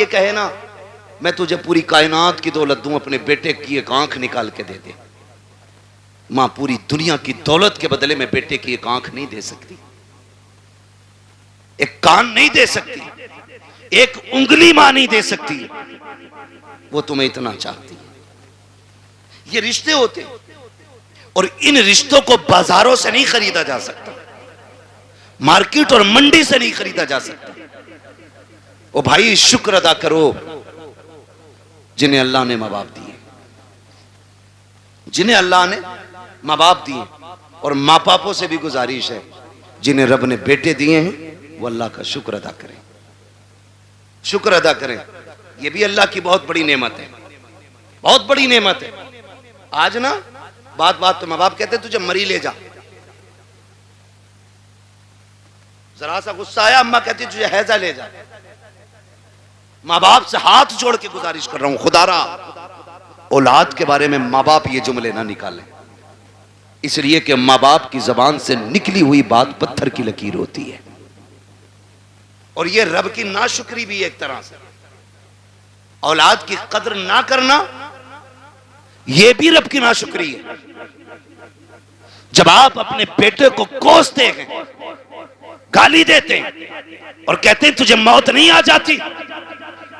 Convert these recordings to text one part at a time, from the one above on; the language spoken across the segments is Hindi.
ये कहे ना मैं तुझे पूरी कायनात की दौलत दूं, अपने बेटे की एक आंख निकाल के दे दे। मां पूरी दुनिया की दौलत के बदले में बेटे की एक आंख नहीं दे सकती, एक कान नहीं दे सकती, एक उंगली मां नहीं दे सकती। वो तुम्हें इतना चाहती है। ये रिश्ते होते और इन रिश्तों को बाजारों से नहीं खरीदा जा सकता, मार्केट और मंडी से नहीं खरीदा जा सकता। ओ भाई शुक्र अदा करो जिन्हें अल्लाह ने मां बाप दिए, जिन्हें अल्लाह ने मां बाप दिए। और मां बापों से भी गुजारिश है जिन्हें रब ने बेटे दिए हैं वो अल्लाह का शुक्र अदा करें, शुक्र अदा करें। ये भी अल्लाह की बहुत बड़ी नेमत है, बहुत बड़ी नेमत है। आज ना बात बात तो मां बाप कहते तुझे मरी ले जा, जरा सा गुस्सा आया अम्मा कहती तुझे हैजा ले जा। मां बाप से हाथ जोड़ के गुजारिश कर रहा हूं, खुदारा औलाद के बारे में मां बाप ये जुमले ना निकालें, इसलिए कि मां बाप की जबान से निकली हुई बात पत्थर की लकीर होती है। और ये रब की नाशुक्री भी एक तरह से, औलाद की कदर ना करना यह भी रब की नाशुक्री है। जब आप अपने बेटे को कोसते हैं, गाली देते हैं और कहते हैं तुझे मौत नहीं आ जाती,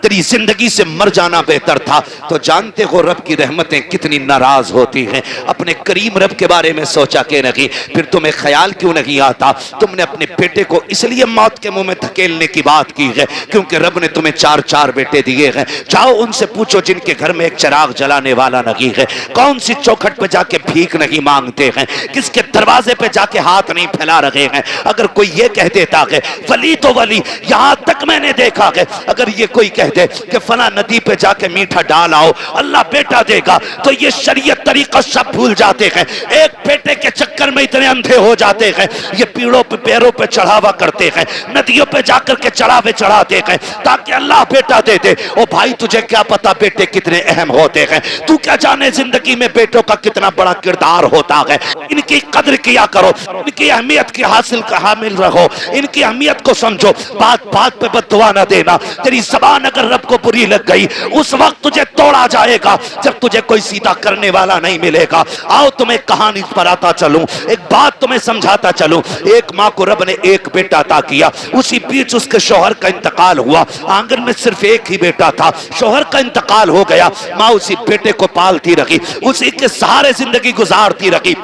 तेरी जिंदगी से मर जाना बेहतर था, तो जानते हो रब की रहमतें कितनी नाराज होती हैं। अपने करीम रब के बारे में सोचा के नहीं, फिर तुम्हें ख्याल क्यों नहीं आता? तुमने अपने बेटे को इसलिए मौत के मुंह में धकेलने की बात की है क्योंकि रब ने तुम्हें 4 बेटे दिए हैं। जाओ उनसे पूछो जिनके घर में एक चिराग जलाने वाला नहीं है, कौन सी चौखट पे जाके भीख नहीं मांगते हैं, किसके दरवाजे पे जाके हाथ नहीं फैला रहे हैं। अगर कोई ये कह देता है वली तो वली, यहां तक मैंने देखा है अगर ये कोई कह दे कि फला नदी पे जाके मीठा डाल आओ अल्लाह बेटा देगा, तो ये शरीयत तरीका सब भूल जाते हैं। एक बेटे के चक्कर में इतने अंधे हो जाते हैं, ये पीड़ों पे पैरों पे चढ़ावा करते हैं, नदियों पे जाकर के चढ़ावे चढ़ाते हैं ताकि अल्लाह बेटा दे दे। ओ भाई तुझे क्या पता बेटे कितने अहम होते हैं? तू क्या जाने जिंदगी में बेटों का कितना बड़ा किरदार होता है। इनकी कदर किया करो, इनकी अहमियत की हामिल रहो, इनकी अहमियत को समझो। बात बात पे बददुआ न देना, तेरी जबान अगर रब को बुरी लग गई उस वक्त तुझे तोड़ा जाएगा जब तुझे कोई सीधा करने वाला नहीं मिलेगा। आओ तुम्हें कहानी पर आता चलूं, एक बात तुम्हें समझाता चलूं। एक माँ को रब ने एक बेटा अता किया, उसी बीच उसके शौहर का इंतकाल हुआ। आंगन में सिर्फ एक ही बेटा था, शौहर का इंतकाल हो गया। माँ उसी बेटे को पालती रही, उसी के सहारे जिंदगी गुजारती रही।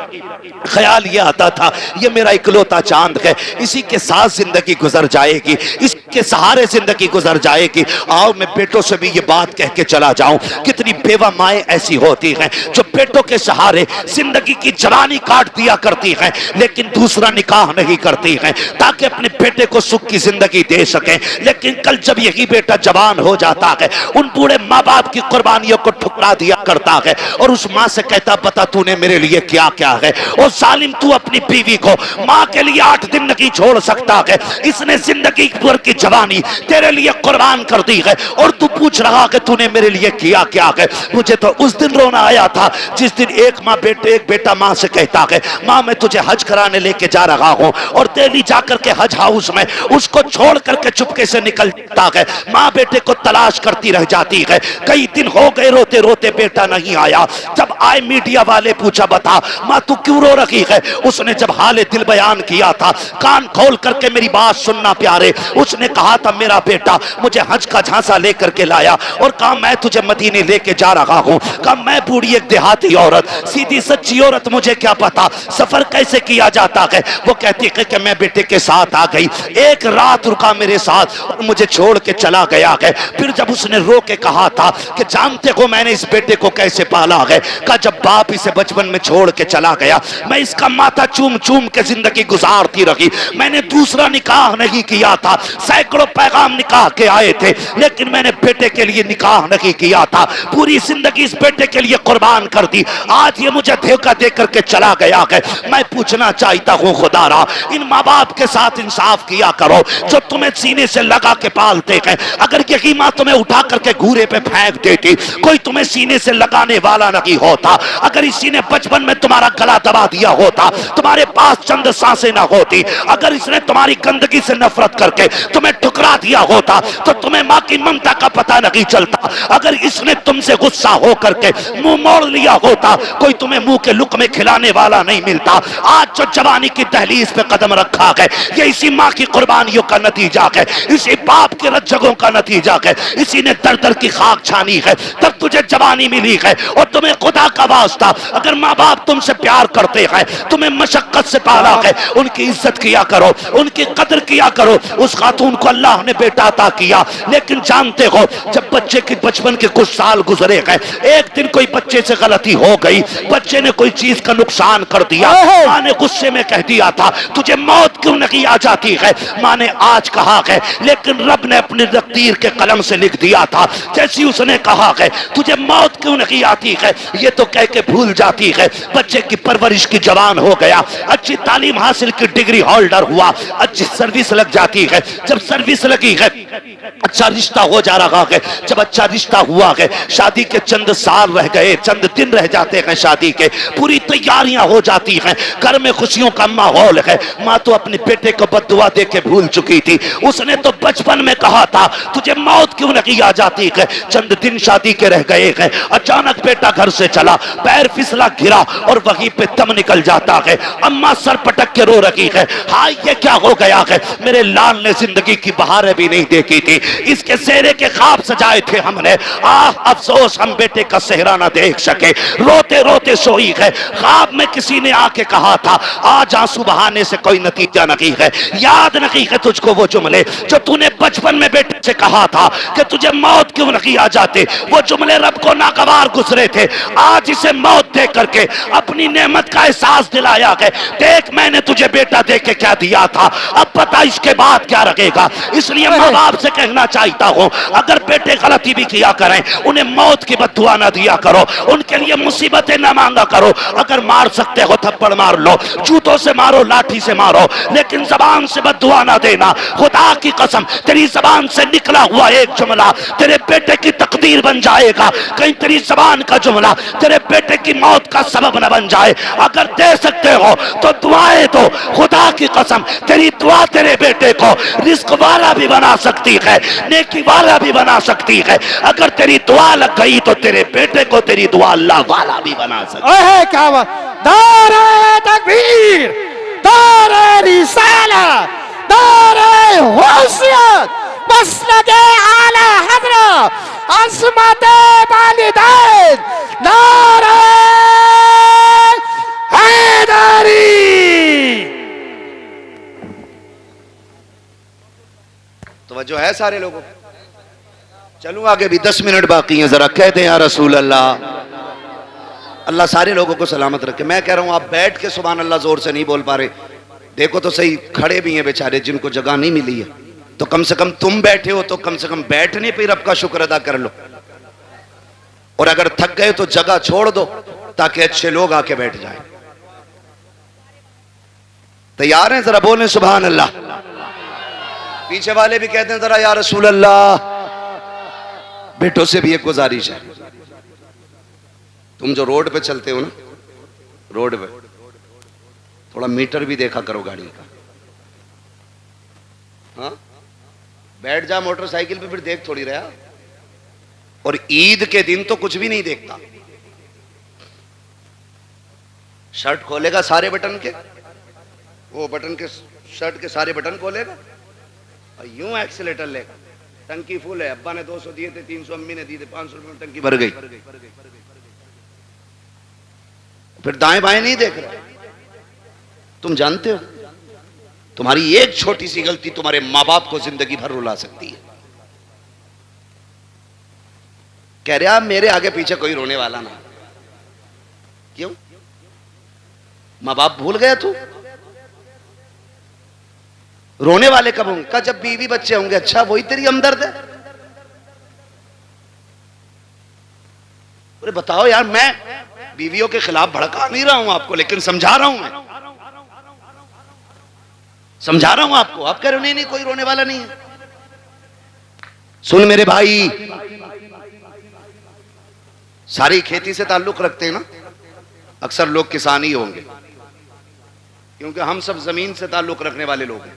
ख्याल ये आता था ये मेरा इकलौता चांद है, इसी के साथ जिंदगी गुजर जाएगी, इसके सहारे जिंदगी गुजर जाएगी। आओ मैं बेटों से भी ये बात कह के चला जाऊं, कितनी बेवा माएं ऐसी होती हैं जो बेटों के सहारे जिंदगी की जवानी काट दिया करती हैं लेकिन दूसरा निकाह नहीं करती हैं ताकि अपने बेटे को सुख की जिंदगी दे सकें। लेकिन कल जब यही बेटा जवान हो जाता है उन बूढ़े माँ बाप की कुर्बानियों को ठुकरा दिया करता है और उस माँ से कहता पता तूने मेरे लिए क्या क्या है। और जालिम तू अपनी बीवी को माँ के लिए 8 दिन नहीं छोड़ सकता है, इसने जिंदगी भर की जवानी तेरे लिए कुर्बान कर दी है और तू पूछ रहा कि तूने मेरे लिए किया क्या है। मुझे तो उस दिन रोना आया था जिस दिन एक बेटा माँ से कहता है माँ मैं तुझे हज कराने लेके जा रहा हूँ और दिल्ली जाकर के हज हाउस में उसको छोड़ करके चुपके से निकल जाता है। माँ बेटे को तलाश करती रह जाती है, कई दिन हो गए रोते रोते बेटा नहीं आया। जब आए मीडिया वाले पूछा बता माँ तू क्यों रो रही है? उसने जब हाल दिल बयान किया था, कान खोल करके मेरी बात सुनना प्यारे, उसने कहा था मेरा बेटा मुझे हज का झांसा लेकर के लाया और कहा मैं तुझे मदीने लेके जा रहा हूँ। कहा मैं बूढ़ी एक देहाती औरत, सीधी सच्ची औरत, मुझे क्या पता सफर कैसे किया जाता है। वो कहती है कि मैं बेटे के साथ आ गई, एक रात रुका मेरे साथ और मुझे छोड़ के चला गया है। फिर जब उसने रो के कहा था कि जानते हो मैंने इस बेटे को कैसे पाला है? कहा जब बाप इसे बचपन में छोड़ के चला गया मैं इसका माथा चूम चूम के जिंदगी गुजारती रही। मैंने दूसरा निकाह नहीं किया था, सैकड़ों पैगाम निकाह के आए थे लेकिन मैंने बेटे के लिए निकाह नहीं किया था, पूरी जिंदगी इस बेटे के लिए कुर्बान कर दी। आज ये मुझे धोखा दे करके चला गया है। मैं पूछना चाहता हूँ खुदारा इन माँ बाप के साथ इंसाफ किया करो जो तुम्हें सीने से लगा के पालते हैं। अगर यही माँ तुम्हें उठा करके घूरे पे फेंक देती, कोई तुम्हें सीने से लगाने वाला नहीं होता। अगर इसी ने बचपन में तुम्हारा गला दबा दिया होता, तुम्हारे पास चंद सांसें ना होती, अगर इसने तुम्हारी गंदगी से नफरत करके तुम्हें ठुकरा दिया होता तो तुम्हें माँ की ममता का पता नहीं चलता। अगर इसने तुमसे गुस्सा हो करके मुंह मोड़ लिया होता, कोई तुम्हें मुंह के लुक में खिलाने वाला नहीं मिलता। आज जो जवानी की दहलीज पे कदम रखा है, ये इसी माँ की कुर्बानियों का नतीजा है, इसी बाप के रज्जगों का नतीजा है, इसी ने दर दर की खाक छानी है, तब तुझे जवानी मिली है। और तुम्हें खुदा का वास्ता, अगर माँ बाप तुमसे प्यार करते हैं, तुम्हें मशक्कत से पाला है, उनकी इज्जत किया करो, उनकी कदर किया करो। उस खातून को अल्लाह ने बेटा अता किया, लेकिन जानते हो जब बच्चे के बचपन के कुछ साल गुजरे गए, एक दिन कोई बच्चे से गलती हो गई, बच्चे ने कोई चीज का नुकसान कर दिया, माँ ने गुस्से में कह दिया था तुझे मौत क्यों नहीं आ जाती है। माँ ने आज कहा है, लेकिन रब ने अपनी तकदीर के कलम से लिख दिया था। जैसी उसने कहा है तुझे मौत क्यों नहीं आती है, ये तो कह के भूल जाती है। बच्चे की परवरिश की जवान हो गया, अच्छी तालीम हासिल की डिग्री होल्डर हुआ, अच्छी सर्विस लग जाती है। जब सर्विस लगी है, अच्छा रिश्ता हो जा रहा है। जब अच्छा रिश्ता हुआ है, शादी के चंद साल रह गए, चंद दिन रह जाते हैं शादी के, पूरी तैयारियां हो जाती हैं, घर में खुशियों का माहौल है। माँ तो अपने बेटे को बद्दुआ दे के भूल चुकी थी। उसने तो बचपन में कहा था तुझे मौत क्यों नहीं आ जाती है। चंद दिन शादी के रह गए हैं, अचानक बेटा घर से चला, पैर फिसला गिरा और वहीं पे दम निकल जाता है। अम्मा सर पटक के रो रही है, हाय ये क्या हो गया है, मेरे लाल ने जिंदगी की बहारें भी नहीं देखी थी, इसके सेहरे के ख्वाब सजाए थे हमने, आह अफसोस हम बेटे का सेहरा ना देख सके। रोते रोते सोई है, ख्वाब में किसी ने आके कहा था आज आंसू बहाने से कोई नतीजा नहीं है। याद नहीं है तुझको वो जुमले जो तूने बचपन में बेटे से कहा था कि तुझे मौत क्यों नहीं आ जाते। वो जुमले रब को नागवार गुजरे थे, आज इसे मौत दे करके अपनी नेमत का एहसास दिलाया है। देख मैंने तुझे बेटा दे के क्या दिया था, अब पता इसके बाद क्या रखेगा। इसलिए माँ बाप से कहना चाहता हूँ, अगर बेटे गलती भी किया करें, उन्हें मौत की बद्दुआ ना दिया करो, उनके लिए मुसीबतें ना मांगा करो। अगर मार सकते हो थप्पड़ मार लो, जूतों से मारो, लाठी से मारो, लेकिन जबान से बद्दुआ ना देना। खुदा की कसम तेरी जबान से निकला हुआ एक जुमला तेरे बेटे की तकदीर बन जाएगा। कहीं तेरी जबान का जुमला तेरे बेटे की मौत का सबब न बन जाए। अगर दे सकते हो तो दुआएं दो, खुदा की कसम तेरी दुआ तेरे बेटे को रिस्क वाला भी बना सकती है, नेकी वाला भी बना सकती है। अगर तेरी दुआ लग गई तो तेरे बेटे को तेरी दुआ अल्लाह वाला भी बना सकती है। क्या बात, नारे तकबीर, नारे रिसालत, नारे हुस्सियत, मसलके आला हज़रत, अज़मते वालिदैन, नारे हैदरी। तवज्जो है सारे लोगों, चलूं आगे भी 10 मिनट बाकी हैं, जरा कह दें या रसूल अल्लाह। अल्लाह सारे लोगों को सलामत रखे। मैं कह रहा हूं आप बैठ के सुभान अल्लाह जोर से नहीं बोल पा रहे, देखो तो सही, खड़े भी हैं बेचारे जिनको जगह नहीं मिली है, तो कम से कम तुम बैठे हो तो कम से कम बैठने पे रब का शुक्र अदा कर लो। और अगर थक गए तो जगह छोड़ दो ताकि अच्छे लोग आके बैठ जाएं। तैयार हैं? जरा बोलें सुभान अल्लाह। पीछे वाले भी कहते हैं जरा या रसूल अल्लाह। बेटों से भी एक गुजारिश है, तुम जो रोड पे चलते हो ना, रोड पे थोड़ा मीटर भी देखा करो गाड़ी का। हाँ, बैठ जा मोटरसाइकिल पे, फिर देख थोड़ी रहा। और ईद के दिन तो कुछ भी नहीं देखता, शर्ट खोलेगा सारे बटन के, वो बटन के शर्ट के सारे बटन खोलेगा और यूं एक्सीलेटर लेगा, टंकी फुल है, अब्बा ने 200 दिए थे, 300 अम्मी ने दिए थे, 500 रुपए में टंकी भर गई। फिर दाएं बाएं नहीं देख रहा। तुम जानते हो तुम्हारी एक छोटी सी गलती तुम्हारे मां बाप को जिंदगी भर रुला सकती है। कह रहा मेरे आगे पीछे कोई रोने वाला ना। क्यों? मां बाप भूल गया तू? रोने वाले कब होंगे? का जब बीवी बच्चे होंगे। अच्छा, वही तेरी हमदर्द है? अरे बताओ यार, मैं बीवियों के खिलाफ भड़का नहीं रहा हूं आपको, लेकिन समझा रहा हूं, मैं समझा रहा हूं आपको। आप कह रहे हो नहीं नहीं कोई रोने वाला नहीं है। सुन मेरे भाई, सारी खेती से ताल्लुक रखते हैं ना, अक्सर लोग किसान ही होंगे, क्योंकि हम सब जमीन से ताल्लुक रखने वाले लोग हैं।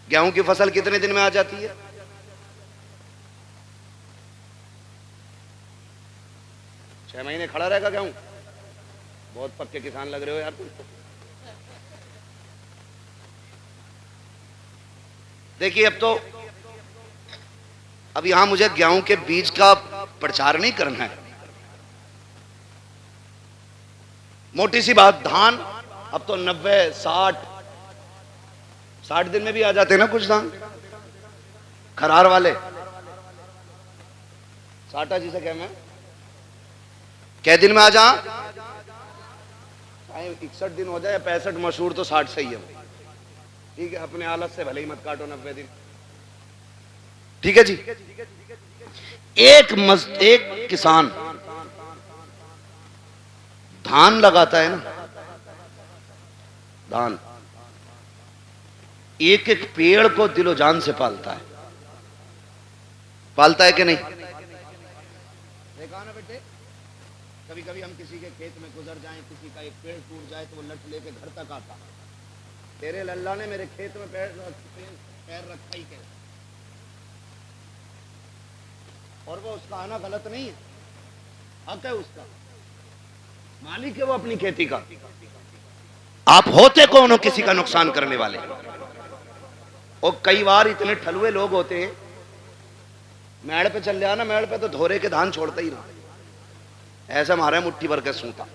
गेहूं की फसल कितने दिन में आ जाती है? 6 महीने खड़ा रहेगा गेहूं? बहुत पक्के किसान लग रहे हो यार तुम। देखिए अब यहां मुझे गेहूं के बीज का प्रचार नहीं करना है। मोटी सी बात, धान अब तो 90, 60 दिन में भी आ जाते हैं ना कुछ धान, खरार वाले। साटा जिसे कह मैं कै दिन में आ जा, 61 दिन हो जाए या 65, मशहूर तो 60 सही है। ठीक है, अपने हालत से भले ही मत काटो 90 दिन। ठीक है जी। एक किसान धान लगाता है ना, धान एक एक पेड़ को दिलो जान से पालता है कि नहीं? देखा ना बेटे, कभी कभी हम किसी के खेत में गुजर जाएं, किसी का एक पेड़ टूट जाए तो वो लट लेके घर तक आता। तेरे लल्ला ने मेरे खेत में पैर रखा ही कैसे? और वो उसका आना गलत नहीं है, हक है उसका, मालिक है वो अपनी खेती का। आप होते कौन हो किसी का नुकसान करने वाले? और कई बार इतने ठलुए लोग होते हैं, मेड़ पे चल जाना, मेड़ पे तो धोरे के धान छोड़ता ही ना, ऐसा मारा है मुट्ठी भर के सूता।